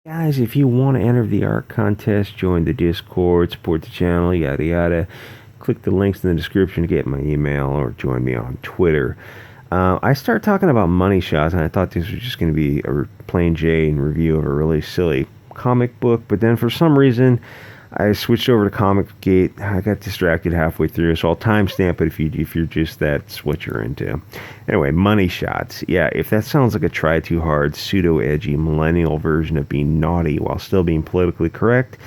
Guys, if you want to enter the art contest, join the Discord, support the channel, yada yada, click the links in the description to get my email or join me on Twitter. I started talking about money shots, and I thought this was just going to be a plain Jane review of a really silly comic book, but then for some reason I switched over to Comicsgate. I got distracted halfway through, so I'll timestamp it if you're just that's what you're into. Anyway, money shots. Yeah, if that sounds like a try too hard, pseudo edgy millennial version of being naughty while still being politically correct,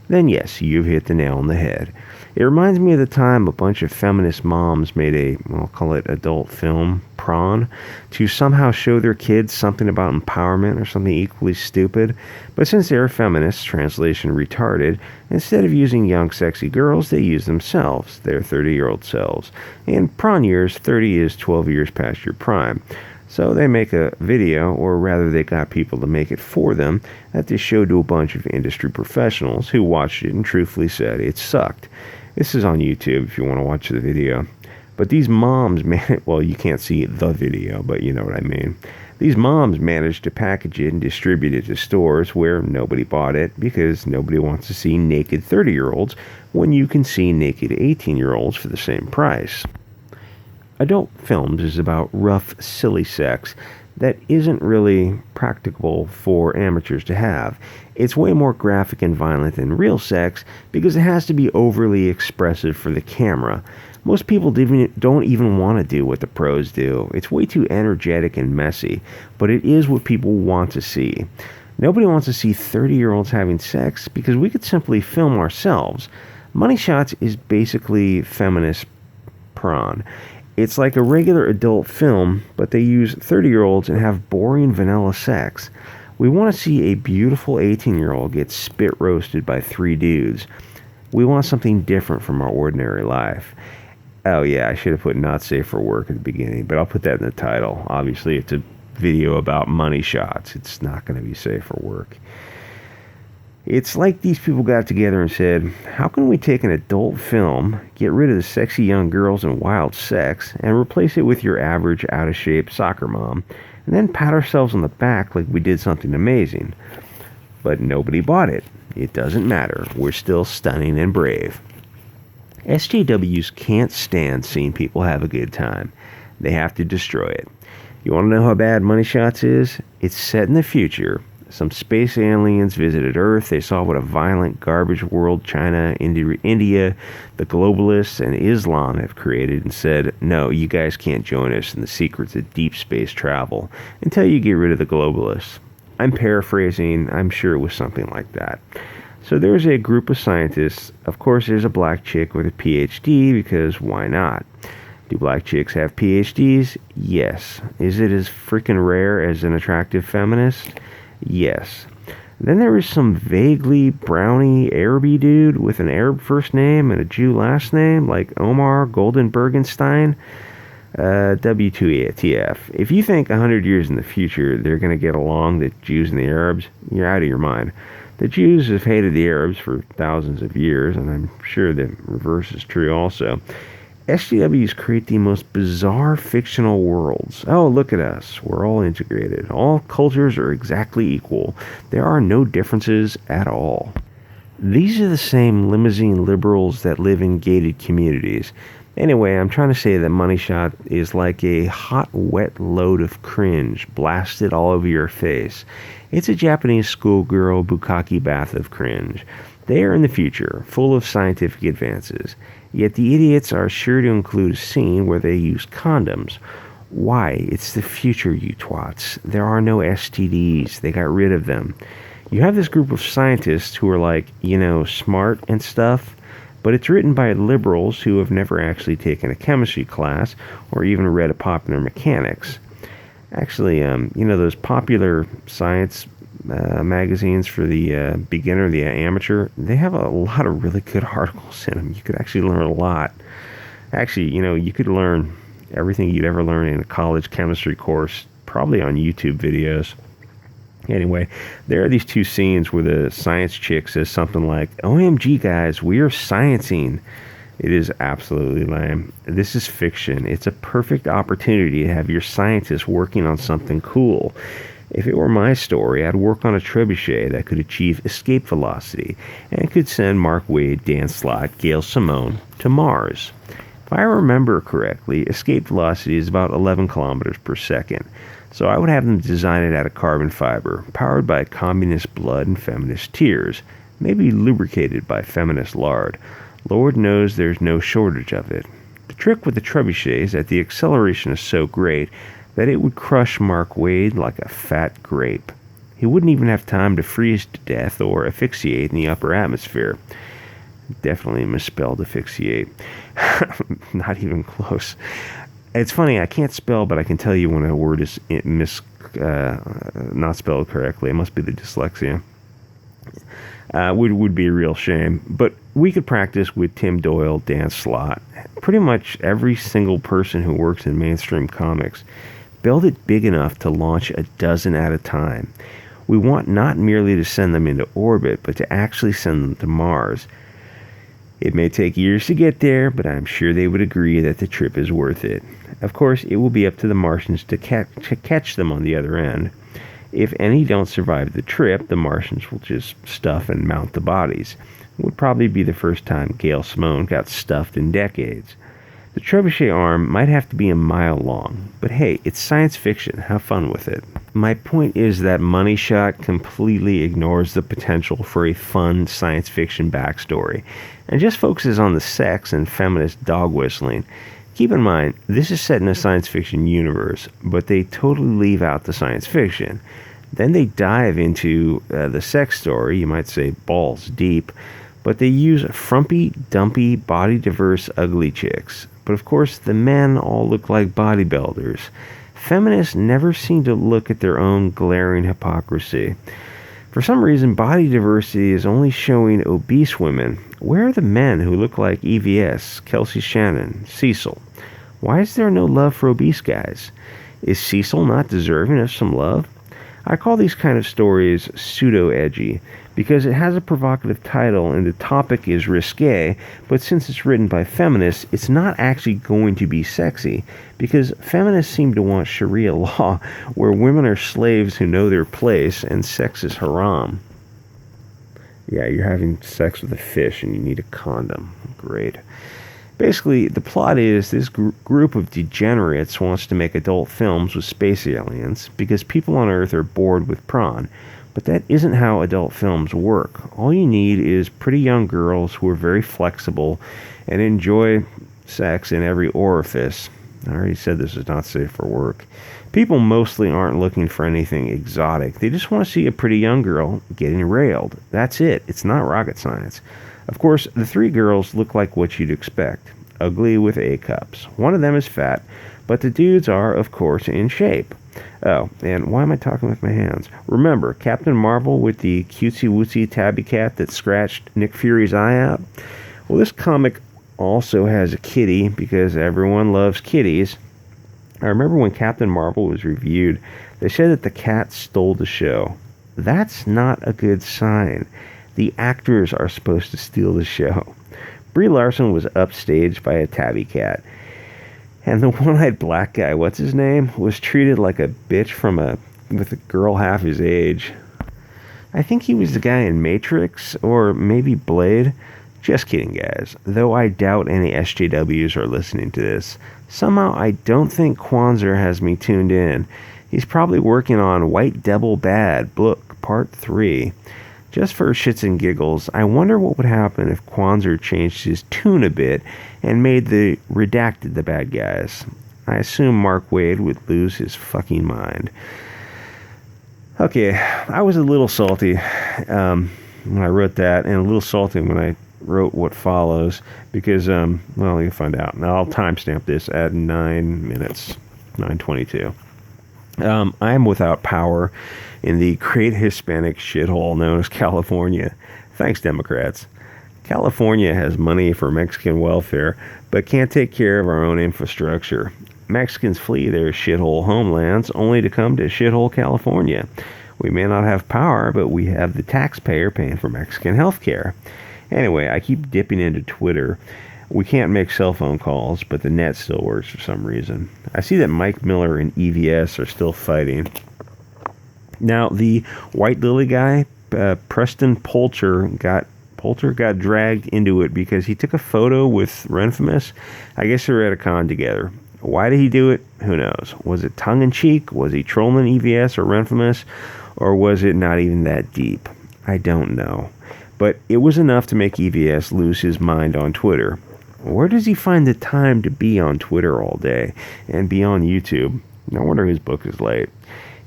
then yes, you've hit the nail on the head. It reminds me of the time a bunch of feminist moms made a, I'll call it adult film, Prawn, to somehow show their kids something about empowerment or something equally stupid. But since they're feminists, translation retarded, instead of using young sexy girls, they use themselves, their 30-year-old selves. In Prawn years, 30 is 12 years past your prime. So they make a video, or rather they got people to make it for them, that they showed to a bunch of industry professionals who watched it and truthfully said it sucked. This is on YouTube if you want to watch the video. But these moms, well, you can't see the video, but you know what I mean. These moms managed to package it and distribute it to stores where nobody bought it because nobody wants to see naked 30-year-olds when you can see naked 18-year-olds for the same price. Adult films is about rough, silly sex that isn't really practicable for amateurs to have. It's way more graphic and violent than real sex because it has to be overly expressive for the camera. Most people don't even want to do what the pros do. It's way too energetic and messy, but it is what people want to see. Nobody wants to see 30-year-olds having sex because we could simply film ourselves. Money Shots is basically feminist Prawn. It's like a regular adult film, but they use 30-year-olds and have boring vanilla sex. We want to see a beautiful 18-year-old get spit roasted by 3 dudes. We want something different from our ordinary life. Oh yeah, I should have put not safe for work at the beginning, but I'll put that in the title. Obviously, it's a video about money shots. It's not going to be safe for work. It's like these people got together and said, how can we take an adult film, get rid of the sexy young girls and wild sex, and replace it with your average out-of-shape soccer mom, and then pat ourselves on the back like we did something amazing? But nobody bought it. It doesn't matter. We're still stunning and brave. SJWs can't stand seeing people have a good time. They have to destroy it. You want to know how bad Money Shots is? It's set in the future. Some space aliens visited Earth. They saw what a violent, garbage world China, India, the globalists, and Islam have created and said, no, you guys can't join us in the secrets of deep space travel until you get rid of the globalists. I'm paraphrasing. I'm sure it was something like that. So there's a group of scientists. Of course, there's a black chick with a PhD because why not? Do black chicks have PhDs? Yes. Is it as freaking rare as an attractive feminist? Yes. Then there is some vaguely browny Araby dude with an Arab first name and a Jew last name, like Omar Goldenbergenstein. WTF. If you think 100 years in the future they're going to get along, the Jews and the Arabs, you're out of your mind. The Jews have hated the Arabs for thousands of years, and I'm sure the reverse is true also. SJWs create the most bizarre fictional worlds. Oh, look at us. We're all integrated. All cultures are exactly equal. There are no differences at all. These are the same limousine liberals that live in gated communities. Anyway, I'm trying to say that Money Shot is like a hot, wet load of cringe blasted all over your face. It's a Japanese schoolgirl bukkake bath of cringe. They are in the future, full of scientific advances. Yet the idiots are sure to include a scene where they use condoms. Why? It's the future, you twats. There are no STDs. They got rid of them. You have this group of scientists who are like, smart and stuff, but it's written by liberals who have never actually taken a chemistry class or even read a popular mechanics. Actually, those popular science magazines for the beginner, the amateur, they have a lot of really good articles in them. You could actually learn a lot. Actually, you could learn everything you'd ever learn in a college chemistry course, probably on YouTube videos. Anyway, there are these 2 scenes where the science chick says something like, OMG guys, we are sciencing. It is absolutely lame. This is fiction. It's a perfect opportunity to have your scientists working on something cool. If it were my story, I'd work on a trebuchet that could achieve escape velocity and could send Mark Waid, Dan Slott, Gail Simone to Mars. If I remember correctly, escape velocity is about 11 kilometers per second, so I would have them design it out of carbon fiber, powered by communist blood and feminist tears, maybe lubricated by feminist lard. Lord knows there's no shortage of it. The trick with the trebuchet is that the acceleration is so great that it would crush Mark Waid like a fat grape. He wouldn't even have time to freeze to death or asphyxiate in the upper atmosphere. Definitely misspelled asphyxiate. Not even close. It's funny, I can't spell, but I can tell you when a word is not spelled correctly. It must be the dyslexia. Would be a real shame. But we could practice with Tim Doyle, Dan Slott, pretty much every single person who works in mainstream comics. Build it big enough to launch a dozen at a time. We want not merely to send them into orbit, but to actually send them to Mars. It may take years to get there, but I'm sure they would agree that the trip is worth it. Of course, it will be up to the Martians to catch them on the other end. If any don't survive the trip, the Martians will just stuff and mount the bodies. It would probably be the first time Gail Simone got stuffed in decades. The trebuchet arm might have to be a mile long, but hey, it's science fiction. Have fun with it. My point is that Money Shot completely ignores the potential for a fun science fiction backstory, and just focuses on the sex and feminist dog whistling. Keep in mind, this is set in a science fiction universe, but they totally leave out the science fiction. Then they dive into the sex story, you might say balls deep, but they use frumpy, dumpy, body-diverse, ugly chicks. But of course, the men all look like bodybuilders. Feminists never seem to look at their own glaring hypocrisy. For some reason, body diversity is only showing obese women. Where are the men who look like EVS, Kelsey Shannon, Cecil? Why is there no love for obese guys? Is Cecil not deserving of some love? I call these kind of stories pseudo-edgy because it has a provocative title and the topic is risque, but since it's written by feminists, it's not actually going to be sexy because feminists seem to want Sharia law where women are slaves who know their place and sex is haram. Yeah, you're having sex with a fish and you need a condom. Great. Basically, the plot is this group of degenerates wants to make adult films with space aliens because people on Earth are bored with prawn. But that isn't how adult films work. All you need is pretty young girls who are very flexible and enjoy sex in every orifice. I already said this is not safe for work. People mostly aren't looking for anything exotic. They just want to see a pretty young girl getting railed. That's it. It's not rocket science. Of course, the three girls look like what you'd expect. Ugly with A cups. One of them is fat, but the dudes are, of course, in shape. Oh, and why am I talking with my hands? Remember, Captain Marvel with the cutesy-wootsy tabby cat that scratched Nick Fury's eye out? Well, this comic also has a kitty because everyone loves kitties. I remember when Captain Marvel was reviewed, they said that the cat stole the show. That's not a good sign. The actors are supposed to steal the show. Brie Larson was upstaged by a tabby cat. And the one-eyed black guy, what's his name, was treated like a bitch with a girl half his age. I think he was the guy in Matrix, or maybe Blade. Just kidding, guys. Though I doubt any SJWs are listening to this. Somehow I don't think Kwanzaa has me tuned in. He's probably working on White Devil Bad, book part 3. Just for shits and giggles, I wonder what would happen if Kwanzaa changed his tune a bit and made the redacted the bad guys. I assume Mark Waid would lose his fucking mind. Okay, I was a little salty when I wrote that, and a little salty when I wrote what follows, because, well, you'll find out. Now, I'll timestamp this at 9 minutes, 9:22. I'm without power in the great Hispanic shithole known as California. Thanks, Democrats. California has money for Mexican welfare, but can't take care of our own infrastructure. Mexicans flee their shithole homelands only to come to shithole California. We may not have power, but we have the taxpayer paying for Mexican health care. Anyway, I keep dipping into Twitter. We can't make cell phone calls, but the net still works for some reason. I see that Mike Miller and EVS are still fighting. Now, the White Lily guy, Preston Poulter got dragged into it because he took a photo with Renfamous. I guess they were at a con together. Why did he do it? Who knows? Was it tongue-in-cheek? Was he trolling EVS or Renfamous? Or was it not even that deep? I don't know. But it was enough to make EVS lose his mind on Twitter. Where does he find the time to be on Twitter all day and be on YouTube? No wonder his book is late.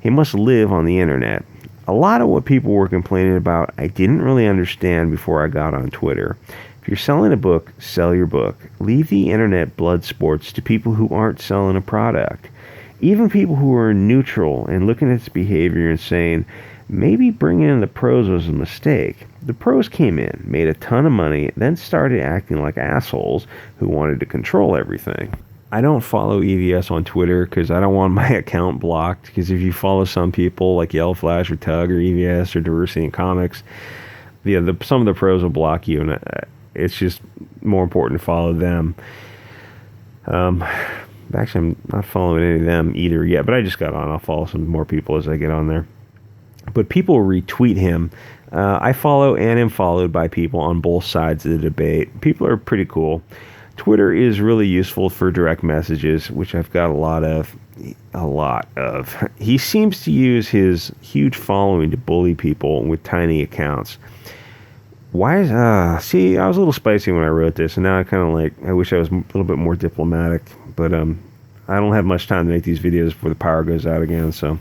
He must live on the internet. A lot of what people were complaining about, I didn't really understand before I got on Twitter. If you're selling a book, sell your book. Leave the internet blood sports to people who aren't selling a product. Even people who are neutral and looking at its behavior and saying, maybe bringing in the pros was a mistake. The pros came in, made a ton of money, then started acting like assholes who wanted to control everything. I don't follow EVS on Twitter because I don't want my account blocked. Because if you follow some people like Yellow Flash or Tug or EVS or Diversity in Comics, some of the pros will block you, and it's just more important to follow them. Actually, I'm not following any of them either yet, but I just got on. I'll follow some more people as I get on there. But people retweet him. I follow and am followed by people on both sides of the debate. People are pretty cool. Twitter is really useful for direct messages, which I've got a lot of. He seems to use his huge following to bully people with tiny accounts. Why is see, I was a little spicy when I wrote this, and now I wish I was a little bit more diplomatic, but I don't have much time to make these videos before the power goes out again, so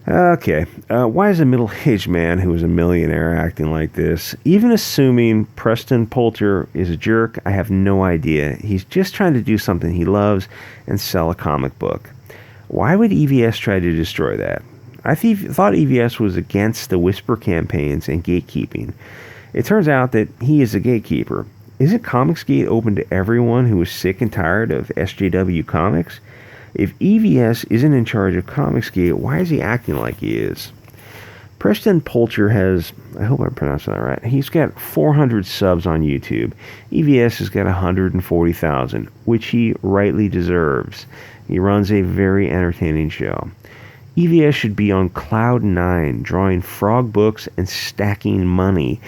okay. Why is a middle-aged man who is a millionaire acting like this? Even assuming Preston Poulter is a jerk, I have no idea. He's just trying to do something he loves and sell a comic book. Why would EVS try to destroy that? I thought EVS was against the whisper campaigns and gatekeeping. It turns out that he is a gatekeeper. Isn't Comicsgate open to everyone who is sick and tired of SJW Comics? If EVS isn't in charge of Comicsgate, why is he acting like he is? Preston Poulter has, I hope I'm pronouncing that right, he's got 400 subs on YouTube. EVS has got 140,000, which he rightly deserves. He runs a very entertaining show. EVS should be on cloud 9, drawing frog books and stacking money.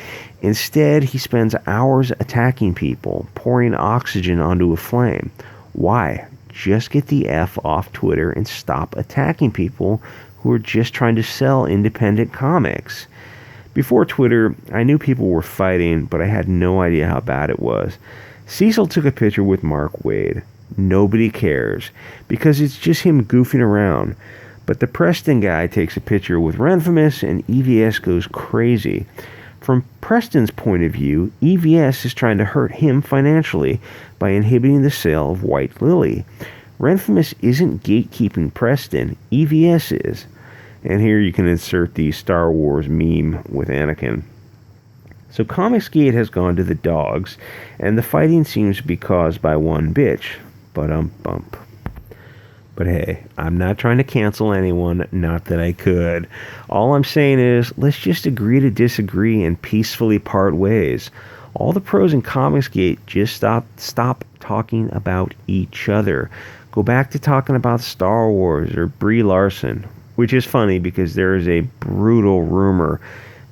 Instead, he spends hours attacking people, pouring oxygen onto a flame. Why? Just get the F off Twitter and stop attacking people who are just trying to sell independent comics. Before Twitter, I knew people were fighting, but I had no idea how bad it was. Cecil took a picture with Mark Waid. Nobody cares, because it's just him goofing around. But the Preston guy takes a picture with Renfamous, and EVS goes crazy. From Preston's point of view, EVS is trying to hurt him financially by inhibiting the sale of White Lily. Renfamous isn't gatekeeping Preston, EVS is. And here you can insert the Star Wars meme with Anakin. So Comicsgate has gone to the dogs, and the fighting seems to be caused by one bitch. Bump. But hey, I'm not trying to cancel anyone, not that I could. All I'm saying is, let's just agree to disagree and peacefully part ways. All the pros in Comicsgate just stop talking about each other. Go back to talking about Star Wars or Brie Larson, which is funny because there is a brutal rumor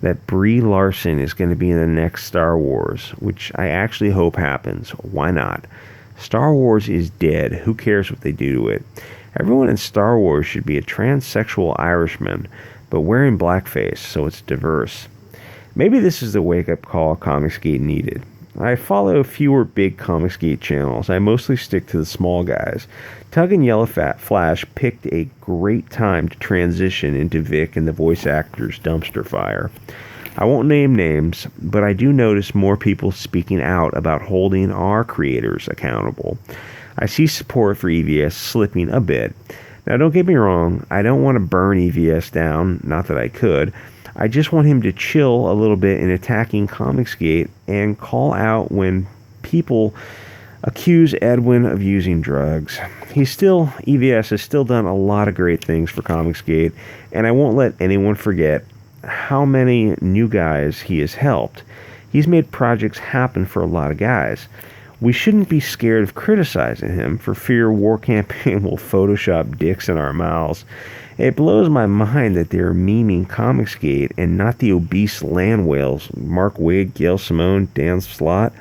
that Brie Larson is going to be in the next Star Wars, which I actually hope happens. Why not? Star Wars is dead. Who cares what they do to it? Everyone in Star Wars should be a transsexual Irishman, but wearing blackface so it's diverse. Maybe this is the wake-up call Comicsgate needed. I follow fewer big Comicsgate channels. I mostly stick to the small guys. Tug and Yellow Flash picked a great time to transition into Vic and the voice actor's dumpster fire. I won't name names, but I do notice more people speaking out about holding our creators accountable. I see support for EVS slipping a bit. Now, don't get me wrong, I don't want to burn EVS down, not that I could. I just want him to chill a little bit in attacking Comicsgate and call out when people accuse Edwin of using drugs. EVS has still done a lot of great things for Comicsgate, and I won't let anyone forget how many new guys he has helped. He's made projects happen for a lot of guys. We shouldn't be scared of criticizing him for fear War Campaign will Photoshop dicks in our mouths. It blows my mind that they're memeing Comicsgate and not the obese land whales Mark Waid, Gail Simone, Dan Slott.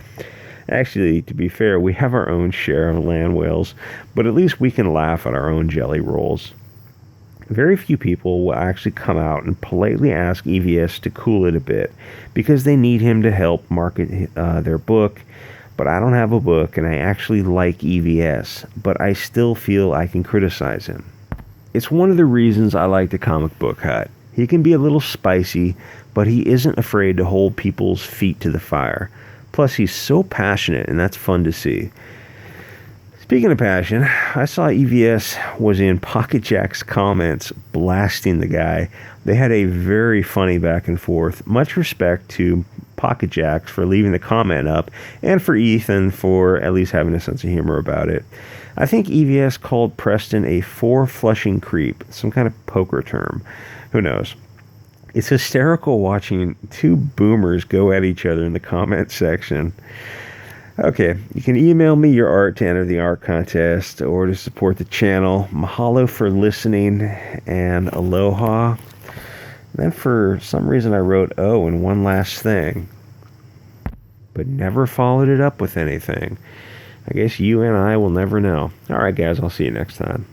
Actually, to be fair, we have our own share of land whales, but at least we can laugh at our own jelly rolls. Very few people will actually come out and politely ask EVS to cool it a bit because they need him to help market their book. But I don't have a book, and I actually like EVS, but I still feel I can criticize him. It's one of the reasons I like the Comic Book Hut. He can be a little spicy, but he isn't afraid to hold people's feet to the fire. Plus, he's so passionate, and that's fun to see. Speaking of passion, I saw EVS was in Pocket Jack's comments blasting the guy. They had a very funny back and forth. Much respect to Pocket Jacks for leaving the comment up, and for Ethan for at least having a sense of humor about it. I think EVS called Preston a four-flushing creep, some kind of poker term. Who knows? It's hysterical watching two boomers go at each other in the comment section. Okay, you can email me your art to enter the art contest or to support the channel. Mahalo for listening and aloha. Then for some reason I wrote oh and one last thing, but never followed it up with anything. I guess you and I will never know. All right, guys, I'll see you next time.